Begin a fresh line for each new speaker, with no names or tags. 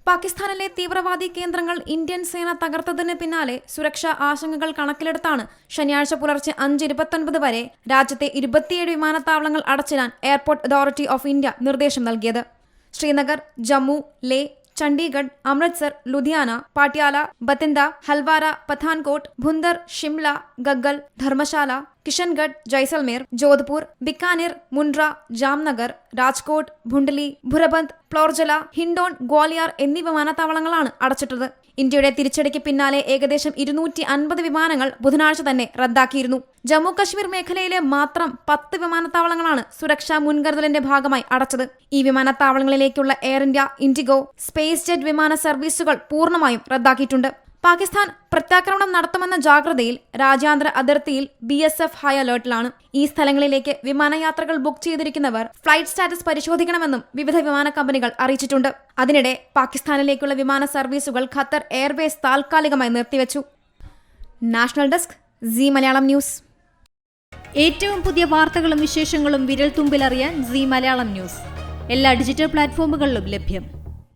പാകിസ്ഥാനിലെ തീവ്രവാദി കേന്ദ്രങ്ങൾ ഇന്ത്യൻ സേന തകർത്തതിന് പിന്നാലെ സുരക്ഷാ ആശങ്കകൾ കണക്കിലെടുത്താണ് ശനിയാഴ്ച പുലർച്ചെ 5:29 വരെ രാജ്യത്തെ 27 വിമാനത്താവളങ്ങൾ അടച്ചിടാൻ എയർപോർട്ട് അതോറിറ്റി ഓഫ് ഇന്ത്യ നിർദ്ദേശം നൽകിയത്. ശ്രീനഗർ, ജമ്മു, ലേ, ചണ്ഡീഗഡ്, അമൃത്സർ, ലുധിയാന, പാട്യാല, ബത്തിൻഡ, ഹൽവാര, പത്താൻകോട്ട്, ഭുന്ദർ, ഷിംല, ഗഗ്ഗൽ, ധർമ്മശാല, കിഷൻഗഡ്, ജയ്സൽമേർ, ജോധ്പൂർ, ബിക്കാനീർ, മുൻഡ്ര, ജാംനഗർ, രാജ്കോട്ട്, ഭുണ്ടലി, ഭുരബന്ദ്, പ്ലോർജല, ഹിൻഡോൺ, ഗ്വാളിയാർ എന്നീ വിമാനത്താവളങ്ങളാണ് അടച്ചിട്ടത്. ഇന്ത്യയുടെ തിരിച്ചടിക്ക് പിന്നാലെ ഏകദേശം 250 വിമാനങ്ങൾ ബുധനാഴ്ച തന്നെ റദ്ദാക്കിയിരുന്നു. ജമ്മു കശ്മീർ മേഖലയിലെ മാത്രം 10 വിമാനത്താവളങ്ങളാണ് സുരക്ഷാ മുൻകരുതലിന്റെ ഭാഗമായി അടച്ചത്. ഈ വിമാനത്താവളങ്ങളിലേക്കുള്ള Air India, IndiGo, SpiceJet വിമാന സർവീസുകൾ പൂർണ്ണമായും റദ്ദാക്കിയിട്ടുണ്ട്. പാകിസ്ഥാൻ പ്രത്യാക്രമണം നടത്തുമെന്ന ജാഗ്രതയിൽ രാജ്യാന്തര അതിർത്തിയിൽ BSF ഹൈ അലേർട്ടിലാണ്. ഈ സ്ഥലങ്ങളിലേക്ക് വിമാനയാത്രകൾ ബുക്ക് ചെയ്തിരിക്കുന്നവർ ഫ്ലൈറ്റ് സ്റ്റാറ്റസ് പരിശോധിക്കണമെന്നും വിവിധ വിമാന കമ്പനികൾ അറിയിച്ചിട്ടുണ്ട്. അതിനിടെ പാകിസ്ഥാനിലേക്കുള്ള വിമാന സർവീസുകൾ ഖത്തർ എയർവേസ് താൽക്കാലികമായി നിർത്തിവെച്ചു. National desk, Zee Malayalam news.
ഏറ്റവും പുതിയ വാർത്തകളും വിശേഷങ്ങളും വിരൽ തുമ്പിലറിയാൻ സീ മലയാളം ന്യൂസ് എല്ലാ ഡിജിറ്റൽ പ്ലാറ്റ്ഫോമുകളിലും ലഭ്യം.